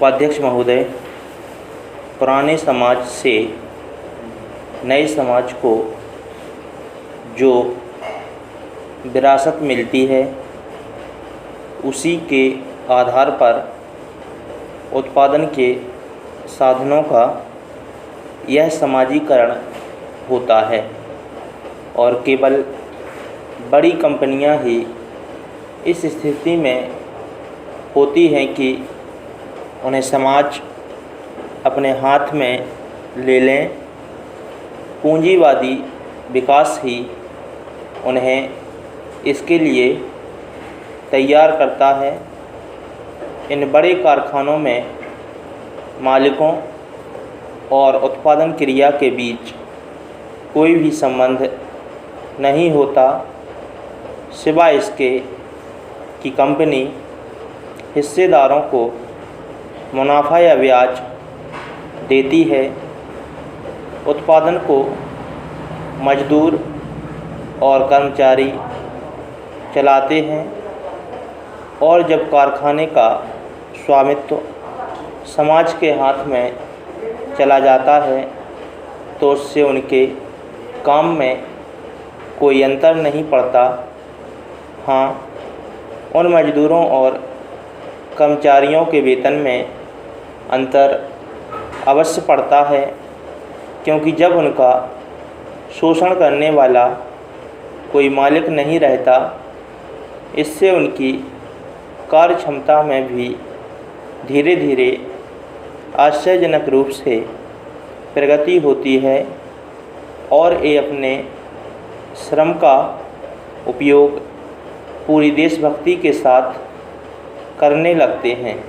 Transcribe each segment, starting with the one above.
उपाध्यक्ष महोदय, पुराने समाज से नए समाज को जो विरासत मिलती है उसी के आधार पर उत्पादन के साधनों का यह समाजीकरण होता है और केवल बड़ी कंपनियां ही इस स्थिति में होती हैं कि उन्हें समाज अपने हाथ में ले लें। पूंजीवादी विकास ही उन्हें इसके लिए तैयार करता है। इन बड़े कारखानों में मालिकों और उत्पादन क्रिया के बीच कोई भी संबंध नहीं होता, सिवाय इसके कि कंपनी हिस्सेदारों को मुनाफा या ब्याज देती है। उत्पादन को मजदूर और कर्मचारी चलाते हैं और जब कारखाने का स्वामित्व समाज के हाथ में चला जाता है तो उससे उनके काम में कोई अंतर नहीं पड़ता। हाँ, उन मजदूरों और कर्मचारियों के वेतन में अंतर अवश्य पड़ता है, क्योंकि जब उनका शोषण करने वाला कोई मालिक नहीं रहता, इससे उनकी कार्य क्षमता में भी धीरे धीरे आश्चर्यजनक रूप से प्रगति होती है और ये अपने श्रम का उपयोग पूरी देशभक्ति के साथ करने लगते हैं।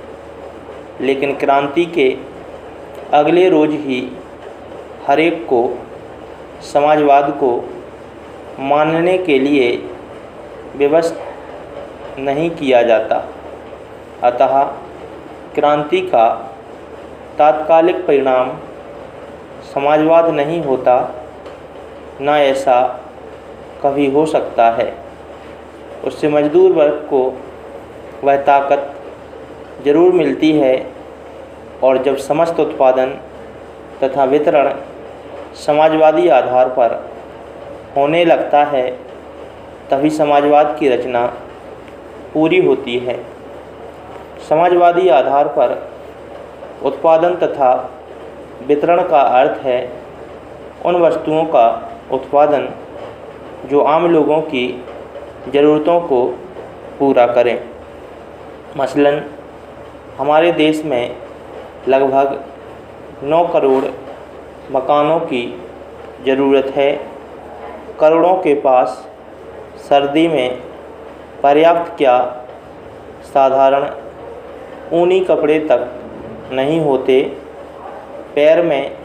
लेकिन क्रांति के अगले रोज़ ही हर एक को समाजवाद को मानने के लिए विवश नहीं किया जाता। अतः क्रांति का तात्कालिक परिणाम समाजवाद नहीं होता, न ऐसा कभी हो सकता है। उससे मजदूर वर्ग को वह ताकत जरूर मिलती है और जब समस्त उत्पादन तथा वितरण समाजवादी आधार पर होने लगता है तभी समाजवाद की रचना पूरी होती है। समाजवादी आधार पर उत्पादन तथा वितरण का अर्थ है उन वस्तुओं का उत्पादन जो आम लोगों की ज़रूरतों को पूरा करें। मसलन हमारे देश में लगभग 9 करोड़ मकानों की ज़रूरत है। करोड़ों के पास सर्दी में पर्याप्त क्या साधारण ऊनी कपड़े तक नहीं होते, पैर में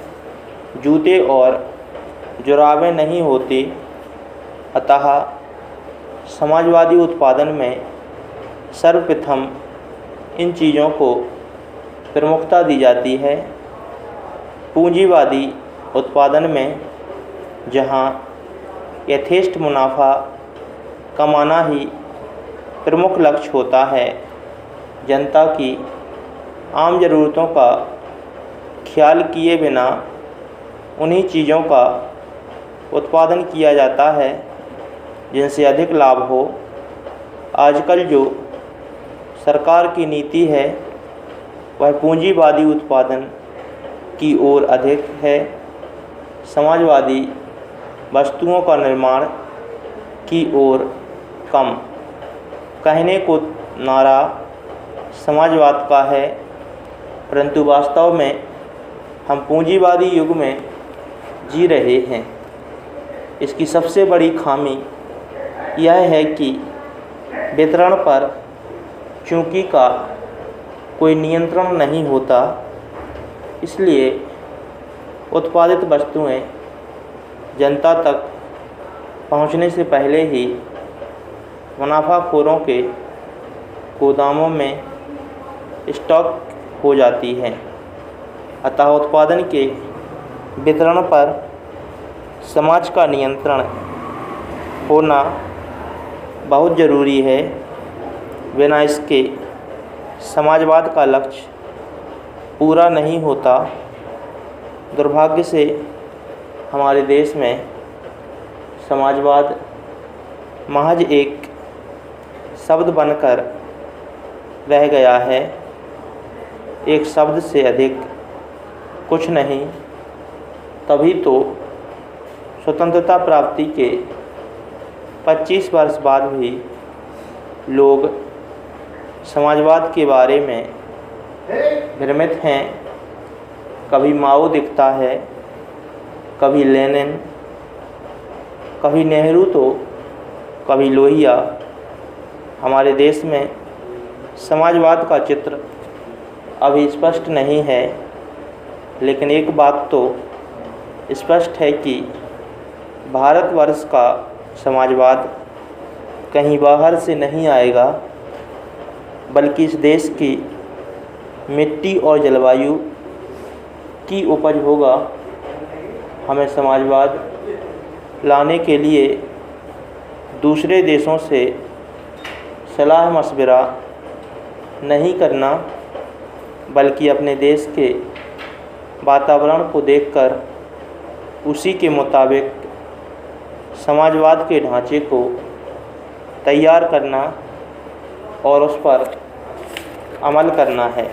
जूते और जुराबें नहीं होती। अतः समाजवादी उत्पादन में सर्वप्रथम इन चीज़ों को प्रमुखता दी जाती है। पूंजीवादी उत्पादन में जहाँ यथेष्ट मुनाफा कमाना ही प्रमुख लक्ष्य होता है, जनता की आम ज़रूरतों का ख्याल किए बिना उन्हीं चीज़ों का उत्पादन किया जाता है जिनसे अधिक लाभ हो। आजकल जो सरकार की नीति है वह पूंजीवादी उत्पादन की ओर अधिक है, समाजवादी वस्तुओं का निर्माण की ओर कम। कहने को नारा समाजवाद का है, परंतु वास्तव में हम पूंजीवादी युग में जी रहे हैं। इसकी सबसे बड़ी खामी यह है कि वितरण पर चूंकि का कोई नियंत्रण नहीं होता, इसलिए उत्पादित वस्तुएं जनता तक पहुंचने से पहले ही मुनाफाखोरों के गोदामों में स्टॉक हो जाती हैं। अतः उत्पादन के वितरण पर समाज का नियंत्रण होना बहुत ज़रूरी है। बिना इसके समाजवाद का लक्ष्य पूरा नहीं होता। दुर्भाग्य से हमारे देश में समाजवाद महज एक शब्द बनकर रह गया है, एक शब्द से अधिक कुछ नहीं। तभी तो स्वतंत्रता प्राप्ति के 25 वर्ष बाद भी लोग समाजवाद के बारे में भ्रमित हैं। कभी माओ दिखता है, कभी लेनिन, कभी नेहरू तो कभी लोहिया। हमारे देश में समाजवाद का चित्र अभी स्पष्ट नहीं है, लेकिन एक बात तो स्पष्ट है कि भारतवर्ष का समाजवाद कहीं बाहर से नहीं आएगा, बल्कि इस देश की मिट्टी और जलवायु की उपज होगा। हमें समाजवाद लाने के लिए दूसरे देशों से सलाह मशवरा नहीं करना, बल्कि अपने देश के वातावरण को देखकर उसी के मुताबिक समाजवाद के ढांचे को तैयार करना और उस पर अमल करना है।